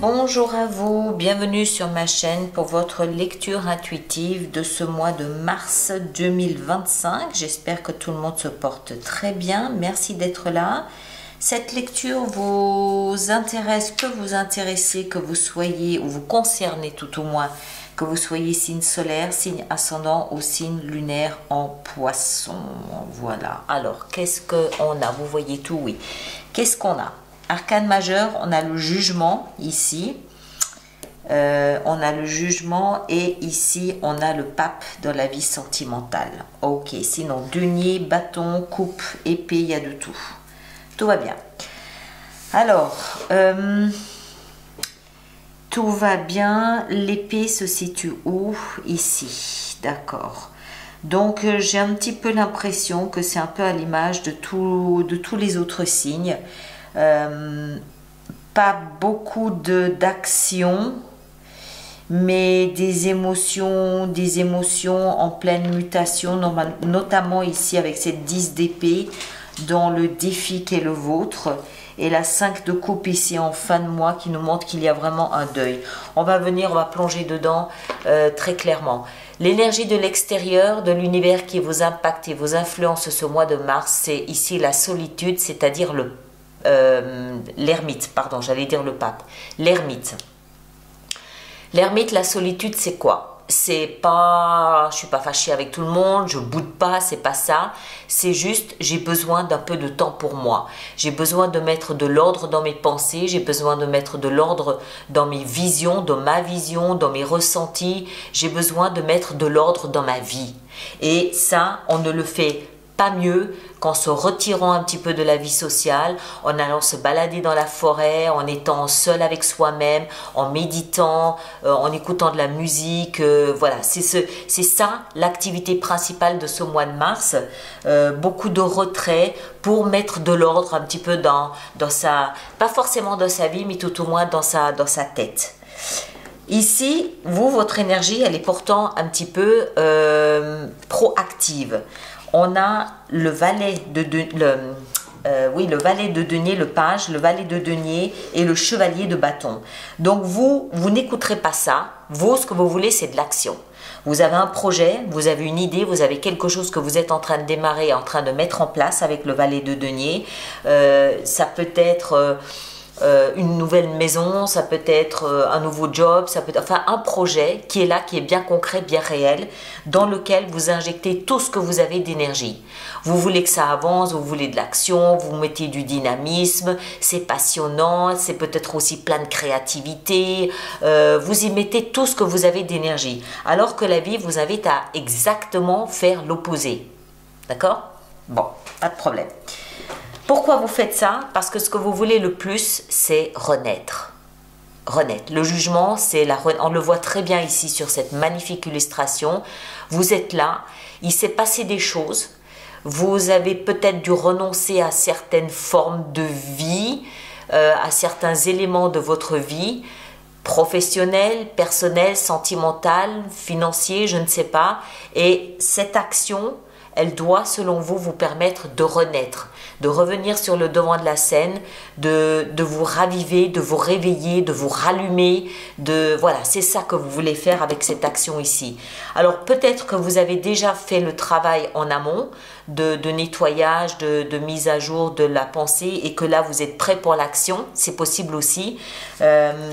bonjour à vous, bienvenue sur ma chaîne pour votre lecture intuitive de ce mois de mars 2025. J'espère que tout le monde se porte très bien, merci d'être là. Cette lecture vous intéresse, peut vous intéresser, que vous soyez, ou vous concernez tout au moins, que vous soyez signe solaire, signe ascendant ou signe lunaire en poisson. Voilà, alors qu'est-ce qu'on a? Vous voyez tout, oui. Qu'est-ce qu'on a? Arcane majeur, on a le jugement ici, on a le jugement et ici on a le pape dans la vie sentimentale. Ok, sinon denier, bâton, coupe, épée, il y a de tout. Tout va bien. Alors, tout va bien. L'épée se situe où? Ici, d'accord. Donc j'ai un petit peu l'impression que c'est un peu à l'image de tous les autres signes. Pas beaucoup d'action, mais des émotions en pleine mutation, notamment ici avec cette 10 d'épée dans le défi qu'est le vôtre, et la 5 de coupe ici en fin de mois qui nous montre qu'il y a vraiment un deuil. On va plonger dedans très clairement. L'énergie de l'extérieur, de l'univers qui vous impacte et vous influence ce mois de mars, c'est ici la solitude, c'est-à-dire l'ermite, pardon, j'allais dire le pape, l'ermite. L'ermite, la solitude, c'est quoi? C'est pas, je suis pas fâchée avec tout le monde, je boude pas, c'est pas ça. C'est juste, j'ai besoin d'un peu de temps pour moi. J'ai besoin de mettre de l'ordre dans mes pensées, j'ai besoin de mettre de l'ordre dans mes visions, dans ma vision, dans mes ressentis. J'ai besoin de mettre de l'ordre dans ma vie. Et ça, on ne le fait pas mieux qu'en se retirant un petit peu de la vie sociale, en allant se balader dans la forêt, en étant seul avec soi-même, en méditant, en écoutant de la musique. Voilà, c'est ça l'activité principale de ce mois de mars. Beaucoup de retrait pour mettre de l'ordre un petit peu dans sa, pas forcément dans sa vie, mais tout au moins dans sa tête. Ici, vous, votre énergie, elle est pourtant un petit peu proactive. On a le valet de le valet de denier, le page, le valet de denier et le chevalier de bâton. Donc vous n'écouterez pas ça. Vous, ce que vous voulez, c'est de l'action. Vous avez un projet, vous avez une idée, vous avez quelque chose que vous êtes en train de démarrer, en train de mettre en place avec le valet de denier. Ça peut être une nouvelle maison, ça peut être un nouveau job, ça peut être, enfin un projet qui est là, qui est bien concret, bien réel, dans lequel vous injectez tout ce que vous avez d'énergie. Vous voulez que ça avance, vous voulez de l'action, vous mettez du dynamisme, c'est passionnant, c'est peut-être aussi plein de créativité, vous y mettez tout ce que vous avez d'énergie, alors que la vie vous invite à exactement faire l'opposé. D'accord? Bon, pas de problème. Pourquoi vous faites ça? Parce que ce que vous voulez le plus, c'est renaître. Renaître. Le jugement, on le voit très bien ici sur cette magnifique illustration. Vous êtes là, il s'est passé des choses. Vous avez peut-être dû renoncer à certaines formes de vie, à certains éléments de votre vie, professionnelle, personnelle, sentimentale, financier, je ne sais pas. Et cette action, elle doit, selon vous, vous permettre de renaître, de revenir sur le devant de la scène, de vous raviver, de vous réveiller, de vous rallumer. Voilà, c'est ça que vous voulez faire avec cette action ici. Alors peut-être que vous avez déjà fait le travail en amont de nettoyage, de mise à jour de la pensée et que là vous êtes prêt pour l'action, c'est possible aussi.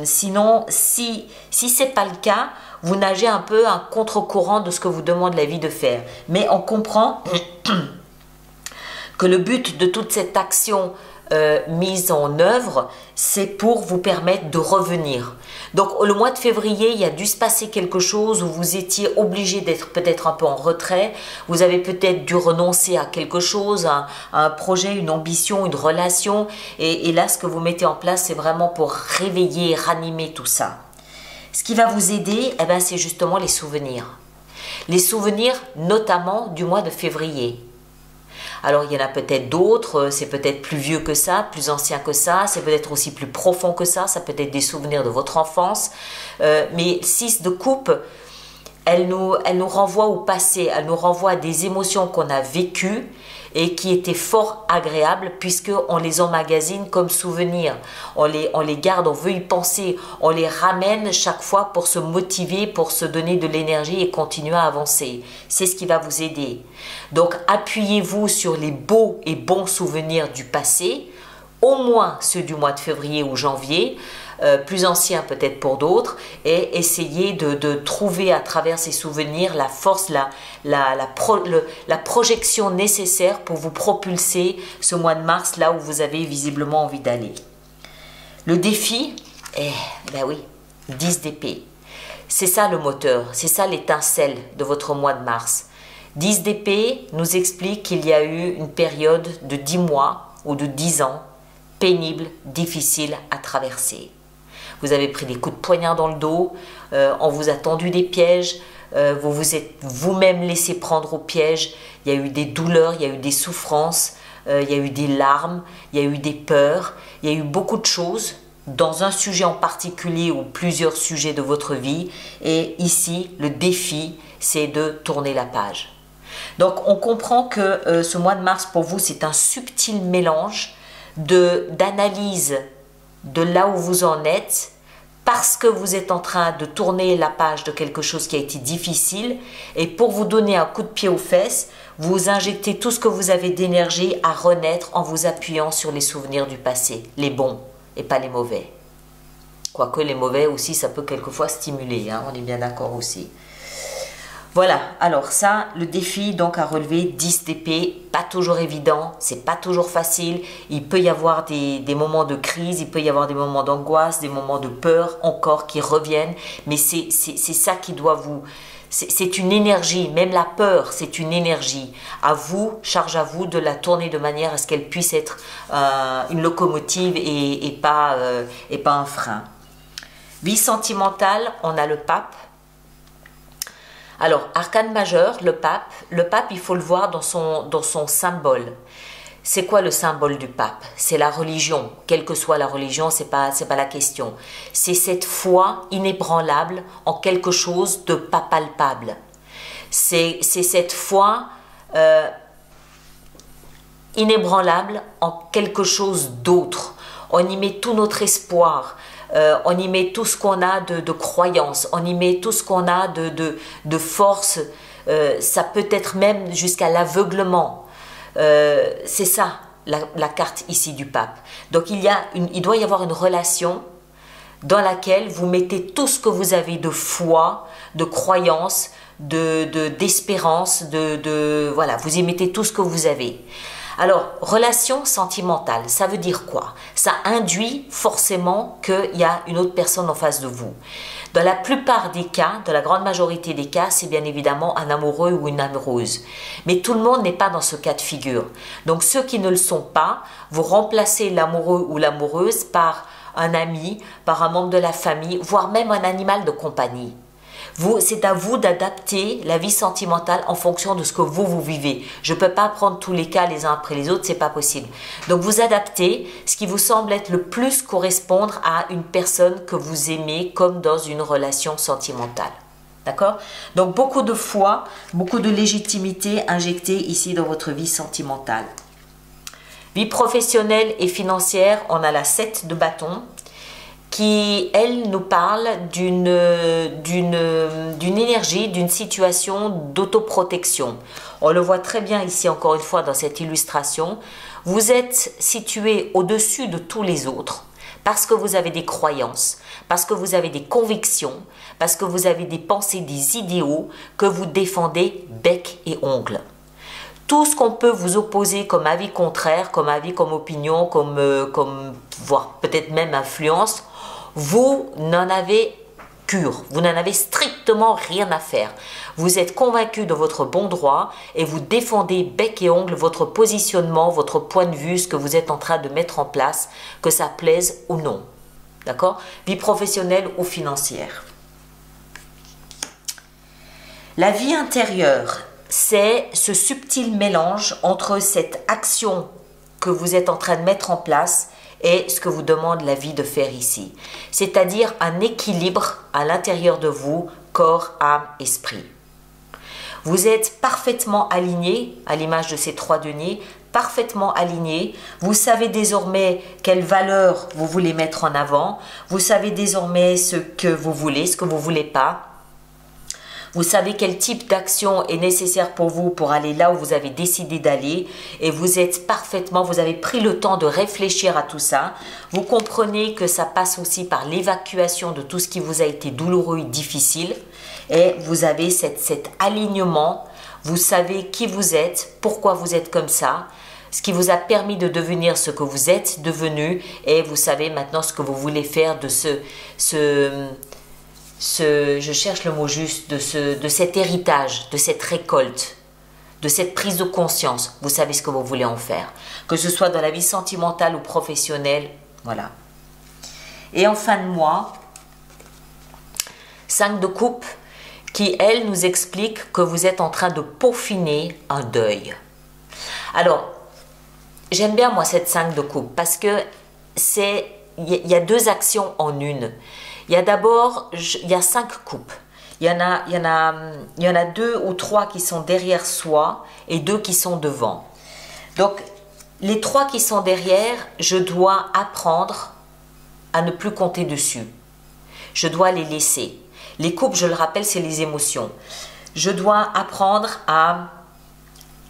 Sinon, si ce n'est pas le cas, vous nagez un peu à contre-courant de ce que vous demande la vie de faire. Mais on comprend que le but de toute cette action mise en œuvre, c'est pour vous permettre de revenir. Donc le mois de février, il y a dû se passer quelque chose où vous étiez obligé d'être peut-être un peu en retrait. Vous avez peut-être dû renoncer à quelque chose, à un projet, une ambition, une relation. Et là, ce que vous mettez en place, c'est vraiment pour réveiller, ranimer tout ça. Ce qui va vous aider, eh ben, c'est justement les souvenirs. Les souvenirs notamment du mois de février. Alors il y en a peut-être d'autres, c'est peut-être plus vieux que ça, plus ancien que ça, c'est peut-être aussi plus profond que ça peut être des souvenirs de votre enfance. Mais 6 de coupe, elle nous renvoie au passé, elle nous renvoie à des émotions qu'on a vécues et qui étaient fort agréables puisqu'on les emmagasine comme souvenirs. On les garde, on veut y penser, on les ramène chaque fois pour se motiver, pour se donner de l'énergie et continuer à avancer. C'est ce qui va vous aider. Donc appuyez-vous sur les beaux et bons souvenirs du passé, au moins ceux du mois de février ou janvier, plus anciens peut-être pour d'autres, et essayez de trouver à travers ces souvenirs la force, la projection nécessaire pour vous propulser ce mois de mars là où vous avez visiblement envie d'aller. Le défi, ben oui, 10 d'épée. C'est ça le moteur, c'est ça l'étincelle de votre mois de mars. 10 d'épée nous explique qu'il y a eu une période de 10 mois ou de 10 ans pénible, difficile à traverser. Vous avez pris des coups de poignard dans le dos, on vous a tendu des pièges, vous vous êtes vous-même laissé prendre au piège, il y a eu des douleurs, il y a eu des souffrances, il y a eu des larmes, il y a eu des peurs, il y a eu beaucoup de choses dans un sujet en particulier ou plusieurs sujets de votre vie. Et ici, le défi, c'est de tourner la page. Donc, on comprend que ce mois de mars, pour vous, c'est un subtil mélange d'analyse de là où vous en êtes, parce que vous êtes en train de tourner la page de quelque chose qui a été difficile, et pour vous donner un coup de pied aux fesses, vous injectez tout ce que vous avez d'énergie à renaître en vous appuyant sur les souvenirs du passé, les bons et pas les mauvais. Quoique les mauvais aussi, ça peut quelquefois stimuler, hein, on est bien d'accord aussi. Voilà, alors ça, le défi donc à relever, 10 d'épée, pas toujours évident, c'est pas toujours facile, il peut y avoir des moments de crise, il peut y avoir des moments d'angoisse, des moments de peur encore qui reviennent, mais c'est ça qui doit vous... C'est une énergie, même la peur, c'est une énergie. À vous, charge à vous de la tourner de manière à ce qu'elle puisse être une locomotive et pas un frein. Vie sentimentale, on a le pape. Alors, arcane majeur, le pape, il faut le voir dans son symbole. C'est quoi le symbole du pape? C'est la religion. Quelle que soit la religion, c'est pas la question. C'est cette foi inébranlable en quelque chose de pas palpable. C'est cette foi inébranlable en quelque chose d'autre. On y met tout notre espoir. On y met tout ce qu'on a de croyance, on y met tout ce qu'on a de force, ça peut être même jusqu'à l'aveuglement. C'est ça la carte ici du pape. Donc il doit y avoir une relation dans laquelle vous mettez tout ce que vous avez de foi, de croyance, d'espérance, voilà, vous y mettez tout ce que vous avez. Alors, relation sentimentale, ça veut dire quoi? Ça induit forcément qu'il y a une autre personne en face de vous. Dans la plupart des cas, dans la grande majorité des cas, c'est bien évidemment un amoureux ou une amoureuse. Mais tout le monde n'est pas dans ce cas de figure. Donc, ceux qui ne le sont pas, vous remplacez l'amoureux ou l'amoureuse par un ami, par un membre de la famille, voire même un animal de compagnie. C'est à vous d'adapter la vie sentimentale en fonction de ce que vous vivez. Je ne peux pas prendre tous les cas les uns après les autres, c'est pas possible. Donc vous adaptez ce qui vous semble être le plus correspondre à une personne que vous aimez comme dans une relation sentimentale. D'accord? Donc beaucoup de foi, beaucoup de légitimité injectée ici dans votre vie sentimentale. Vie professionnelle et financière, on a la 7 de bâton, qui, elle, nous parle d'une énergie, d'une situation d'autoprotection. On le voit très bien ici, encore une fois, dans cette illustration. Vous êtes situé au-dessus de tous les autres parce que vous avez des croyances, parce que vous avez des convictions, parce que vous avez des pensées, des idéaux que vous défendez bec et ongles. Tout ce qu'on peut vous opposer comme avis contraire, comme avis, comme opinion, voire peut-être même influence, vous n'en avez cure, vous n'en avez strictement rien à faire. Vous êtes convaincu de votre bon droit et vous défendez bec et ongle votre positionnement, votre point de vue, ce que vous êtes en train de mettre en place, que ça plaise ou non. D'accord? Vie professionnelle ou financière. La vie intérieure, c'est ce subtil mélange entre cette action que vous êtes en train de mettre en place et ce que vous demande la vie de faire ici. C'est-à-dire un équilibre à l'intérieur de vous corps, âme, esprit. Vous êtes parfaitement aligné, à l'image de ces 3 deniers, parfaitement aligné. Vous savez désormais quelles valeurs vous voulez mettre en avant. Vous savez désormais ce que vous voulez, ce que vous ne voulez pas. Vous savez quel type d'action est nécessaire pour vous pour aller là où vous avez décidé d'aller. Et vous êtes parfaitement, vous avez pris le temps de réfléchir à tout ça. Vous comprenez que ça passe aussi par l'évacuation de tout ce qui vous a été douloureux et difficile. Et vous avez cet alignement. Vous savez qui vous êtes, pourquoi vous êtes comme ça, ce qui vous a permis de devenir ce que vous êtes devenu. Et vous savez maintenant ce que vous voulez faire de je cherche le mot juste, de cet héritage, de cette récolte, de cette prise de conscience. Vous savez ce que vous voulez en faire. Que ce soit dans la vie sentimentale ou professionnelle, voilà. Et en fin de mois, 5 de coupe qui, elle, nous explique que vous êtes en train de peaufiner un deuil. Alors, j'aime bien moi cette 5 de coupe parce que il y a 2 actions en une. Il y a d'abord, il y a 5 coupes. Il y en a 2 ou 3 qui sont derrière soi et 2 qui sont devant. Donc, les 3 qui sont derrière, je dois apprendre à ne plus compter dessus. Je dois les laisser. Les coupes, je le rappelle, c'est les émotions. Je dois apprendre à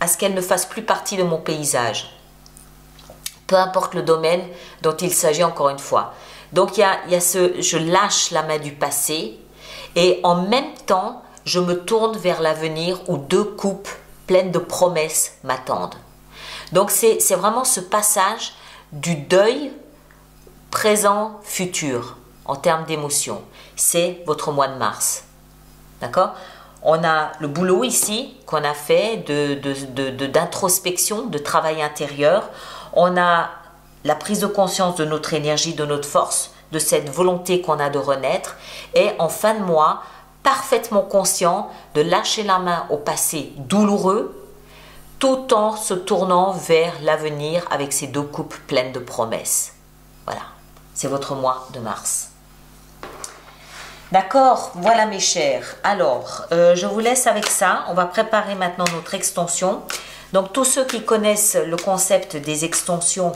ce qu'elles ne fassent plus partie de mon paysage. Peu importe le domaine dont il s'agit, encore une fois. Donc, il y a je lâche la main du passé et en même temps, je me tourne vers l'avenir où 2 coupes pleines de promesses m'attendent. Donc, c'est vraiment ce passage du deuil présent, futur en termes d'émotion. C'est votre mois de mars. D'accord? On a le boulot ici qu'on a fait d'introspection, de travail intérieur. On a la prise de conscience de notre énergie, de notre force, de cette volonté qu'on a de renaître. Et en fin de mois, parfaitement conscient de lâcher la main au passé douloureux, tout en se tournant vers l'avenir avec ces 2 coupes pleines de promesses. Voilà, c'est votre mois de mars. D'accord, voilà mes chers. Alors, je vous laisse avec ça. On va préparer maintenant notre extension. Donc, tous ceux qui connaissent le concept des extensions,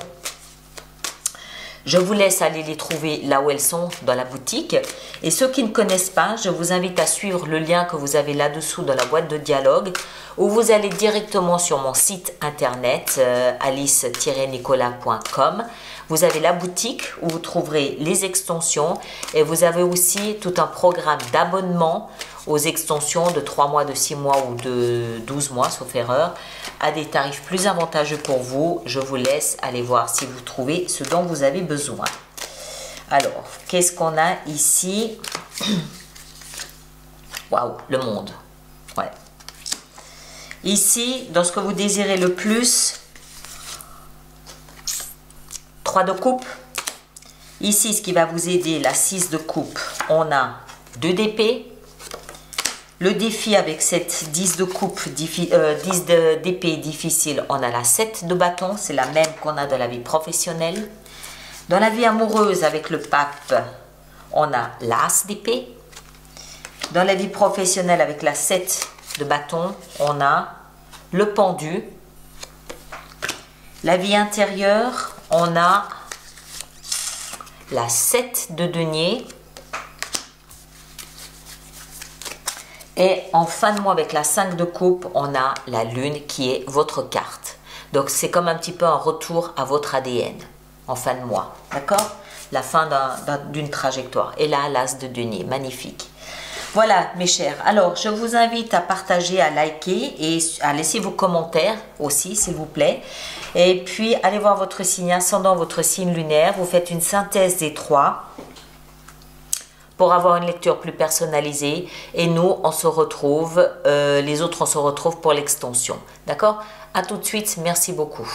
je vous laisse aller les trouver là où elles sont dans la boutique. Et ceux qui ne connaissent pas, je vous invite à suivre le lien que vous avez là-dessous dans la boîte de dialogue, où vous allez directement sur mon site internet alice-nicolas.com. Vous avez la boutique où vous trouverez les extensions et vous avez aussi tout un programme d'abonnement aux extensions de 3 mois, de 6 mois ou de 12 mois, sauf erreur, à des tarifs plus avantageux pour vous. Je vous laisse aller voir si vous trouvez ce dont vous avez besoin. Alors, qu'est-ce qu'on a ici? Waouh, le monde. Ouais. Ici, dans ce que vous désirez le plus, 3 de coupe. Ici, ce qui va vous aider, la 6 de coupe, on a 2 d'épée. Le défi avec cette 10 de coupe, 10 d'épée difficile, on a la 7 de bâton. C'est la même qu'on a dans la vie professionnelle. Dans la vie amoureuse avec le pape, on a l'as d'épée. Dans la vie professionnelle avec la 7 de bâton, on a le pendu. La vie intérieure, on a la 7 de denier. Et en fin de mois avec la 5 de coupe, on a la lune qui est votre carte. Donc c'est comme un petit peu un retour à votre ADN en fin de mois. D'accord? La fin d'une trajectoire. Et là, l'as de denier. Magnifique. Voilà mes chers. Alors je vous invite à partager, à liker et à laisser vos commentaires aussi s'il vous plaît. Et puis allez voir votre signe ascendant, votre signe lunaire. Vous faites une synthèse des 3. Pour avoir une lecture plus personnalisée. Et nous, on se retrouve, les autres, on se retrouve pour l'extension. D'accord? À tout de suite. Merci beaucoup.